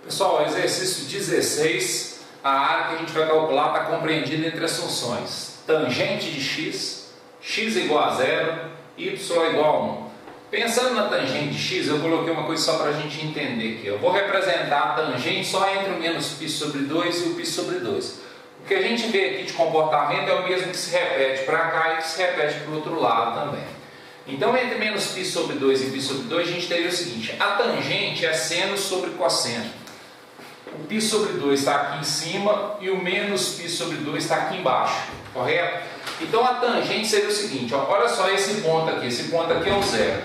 Pessoal, exercício 16, a área que a gente vai calcular está compreendida entre as funções tangente de x, x igual a 0, y igual a 1. Pensando na tangente de x, eu coloquei uma coisa só para a gente entender aqui. Eu vou representar a tangente só entre o menos π sobre 2 e o π sobre 2. O que a gente vê aqui de comportamento é o mesmo que se repete para cá e que se repete para o outro lado também. Então, entre menos π sobre 2 e π sobre 2, a gente teria o seguinte: a tangente é seno sobre cosseno. O π sobre 2 está aqui em cima e o menos π sobre 2 está aqui embaixo, correto? Então, a tangente seria o seguinte, ó, olha só esse ponto aqui é o zero.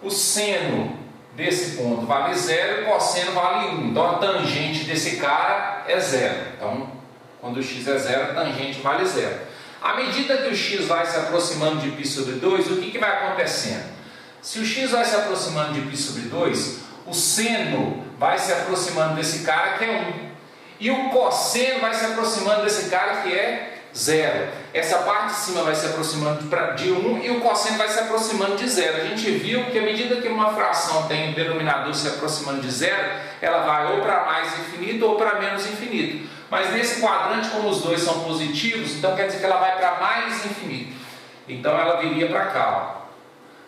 O seno desse ponto vale 0 e o cosseno vale 1. Então, a tangente desse cara é 0. Então, quando o x é 0, a tangente vale 0. À medida que o x vai se aproximando de π sobre 2, o que vai acontecendo? Se o x vai se aproximando de π sobre 2, o seno vai se aproximando desse cara que é 1. E o cosseno vai se aproximando desse cara que é 0. Essa parte de cima vai se aproximando de 1 e o cosseno vai se aproximando de 0. A gente viu que à medida que uma fração tem o denominador se aproximando de 0, ela vai ou para mais infinito ou para menos infinito. Mas nesse quadrante, como os dois são positivos, então quer dizer que ela vai para mais infinito. Então ela viria para cá, ó,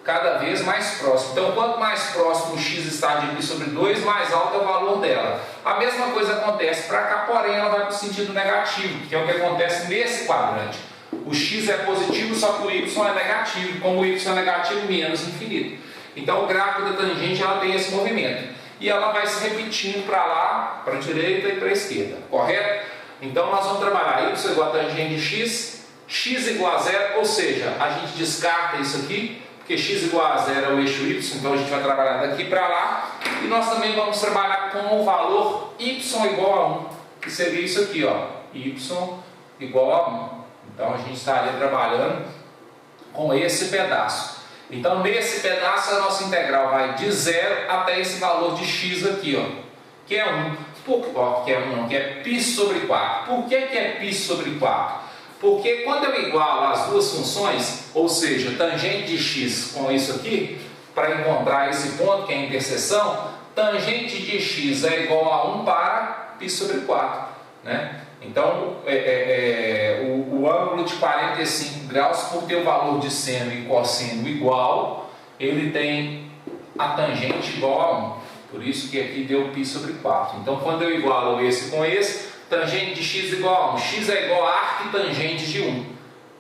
cada vez mais próximo. Então, quanto mais próximo o x está de π sobre 2, mais alto é o valor dela. A mesma coisa acontece para cá, porém ela vai para o sentido negativo, que é o que acontece nesse quadrante. O x é positivo, só que o y é negativo. Como o y é negativo, menos infinito. Então, o gráfico da tangente ela tem esse movimento. E ela vai se repetindo para lá, para a direita e para a esquerda, correto? Então, nós vamos trabalhar y igual a tangente de x, x igual a 0, ou seja, a gente descarta isso aqui, porque x igual a 0 é o eixo y, então a gente vai trabalhar daqui para lá. E nós também vamos trabalhar com o valor y igual a 1, que seria isso aqui, ó, y igual a 1. Então a gente estaria trabalhando com esse pedaço. Então nesse pedaço a nossa integral vai de 0 até esse valor de x aqui, ó, que é 1. Que é π sobre 4. Por que é π sobre 4? Porque quando eu igualo as duas funções, ou seja, tangente de x com isso aqui, para encontrar esse ponto que é a interseção, tangente de x é igual a 1 para π sobre 4. Né? Então, o ângulo de 45 graus, por ter o valor de seno e cosseno igual, ele tem a tangente igual a 1. Por isso que aqui deu π sobre 4. Então, quando eu igualo esse com esse, tangente de x igual a 1. X é igual a arquitangente de 1,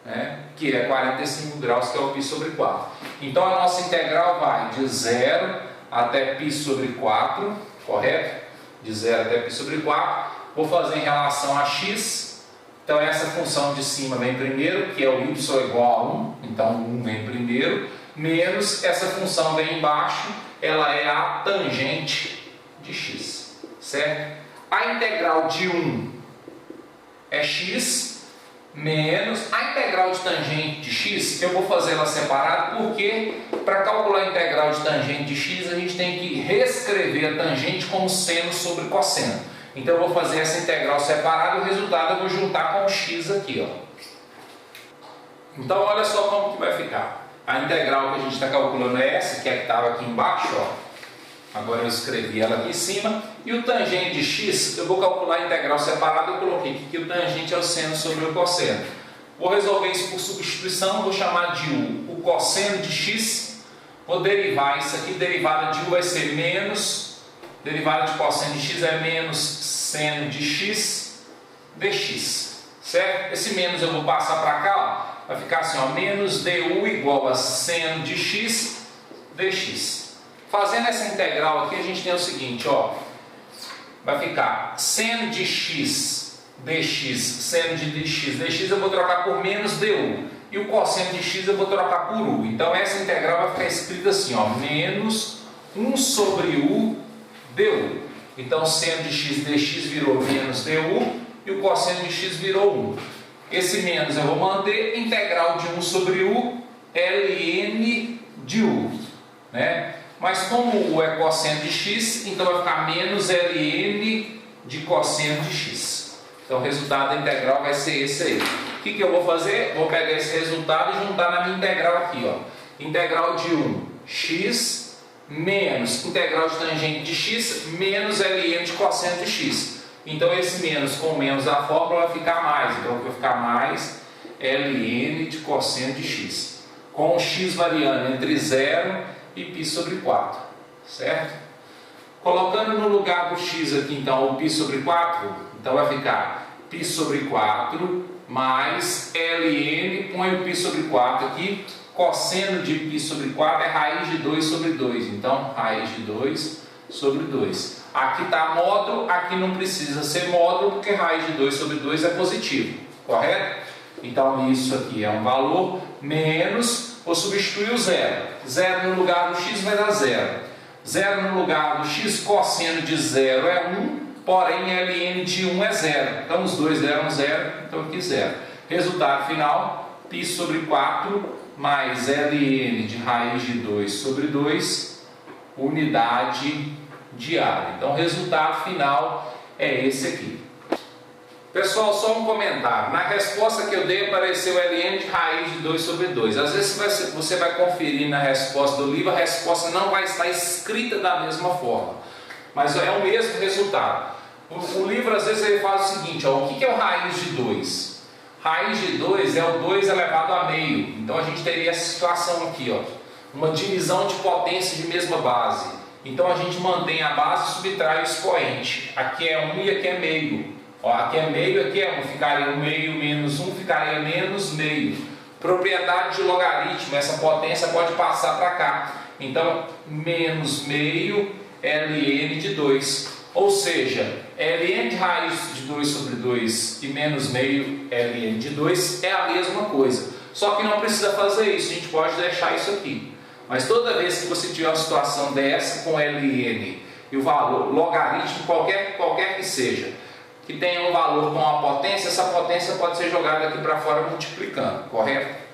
né? Que é 45 graus, que é o π sobre 4. Então a nossa integral vai de 0 até π sobre 4, correto? De 0 até π sobre 4. Vou fazer em relação a x. Então essa função de cima vem primeiro, que é o y igual a 1. Então 1 vem primeiro. Menos essa função vem embaixo, ela é a tangente de x, certo? A integral de 1 é x, menos a integral de tangente de x, eu vou fazer ela separada, porque para calcular a integral de tangente de x, a gente tem que reescrever a tangente como seno sobre cosseno. Então eu vou fazer essa integral separada e o resultado eu vou juntar com o x aqui, ó. Então olha só como que vai ficar. A integral que a gente está calculando é essa, que é a que estava aqui embaixo, ó. Agora eu escrevi ela aqui em cima. E o tangente de x, eu vou calcular a integral separada. Eu coloquei aqui que o tangente é o seno sobre o cosseno. Vou resolver isso por substituição. Vou chamar de u o cosseno de x. Vou derivar isso aqui. Derivada de u vai ser menos. Derivada de cosseno de x é menos seno de x dx. Certo? Esse menos eu vou passar para cá. Ó. Vai ficar assim, ó, menos du igual a seno de x dx. Fazendo essa integral aqui, a gente tem o seguinte, ó, vai ficar seno de x dx, seno de dx eu vou trocar por menos du, e o cosseno de x eu vou trocar por u. Então essa integral vai ficar escrita assim, ó, menos 1 sobre u du. Então seno de x dx virou menos du, e o cosseno de x virou 1. Esse menos eu vou manter, integral de 1 sobre u, ln de u, né? Mas como o é cosseno de x, então vai ficar menos ln de cosseno de x. Então o resultado da integral vai ser esse aí. O que eu vou fazer? Vou pegar esse resultado e juntar na minha integral aqui, ó. Integral de 1, x menos integral de tangente de x menos ln de cosseno de x. Então esse menos com menos da fórmula vai ficar mais. Então vai ficar mais ln de cosseno de x. Com o x variando entre 0 e π sobre 4. Certo? Colocando no lugar do x aqui então o π sobre 4, então vai ficar π sobre 4 mais ln, põe o π sobre 4 aqui. Cosseno de π sobre 4 é raiz de 2 sobre 2. Então, raiz de 2 sobre 2. Aqui está módulo, aqui não precisa ser módulo, porque raiz de 2 sobre 2 é positivo. Correto? Então, isso aqui é um valor menos, vou substituir o zero. Zero no lugar do x vai dar zero. Zero no lugar do x, cosseno de zero é 1, porém ln de 1 é zero. Então, os dois deram zero, então aqui zero. Resultado final, π sobre 4 mais ln de raiz de 2 sobre 2, unidade de área. Então, o resultado final é esse aqui. Pessoal, só um comentário. Na resposta que eu dei apareceu ln de raiz de 2 sobre 2. Às vezes você vai conferir na resposta do livro, a resposta não vai estar escrita da mesma forma. Mas é o mesmo resultado. O livro, às vezes, ele faz o seguinte, ó, o que é o raiz de 2? Raiz de 2 é o 2 elevado a meio. Então a gente teria essa situação aqui, ó, uma divisão de potência de mesma base. Então a gente mantém a base e subtrai o expoente. Aqui é 1 e aqui é meio. Ó, aqui é meio, aqui é 1. Ficaria 1 meio menos 1, ficaria menos meio. Propriedade de logaritmo, essa potência pode passar para cá. Então menos meio ln de 2. Ou seja, ln de raiz de 2 sobre 2 e menos meio ln de 2 é a mesma coisa. Só que não precisa fazer isso, a gente pode deixar isso aqui. Mas toda vez que você tiver uma situação dessa com ln e o valor logaritmo, qualquer que seja, que tenha um valor com uma potência, essa potência pode ser jogada aqui para fora multiplicando, correto?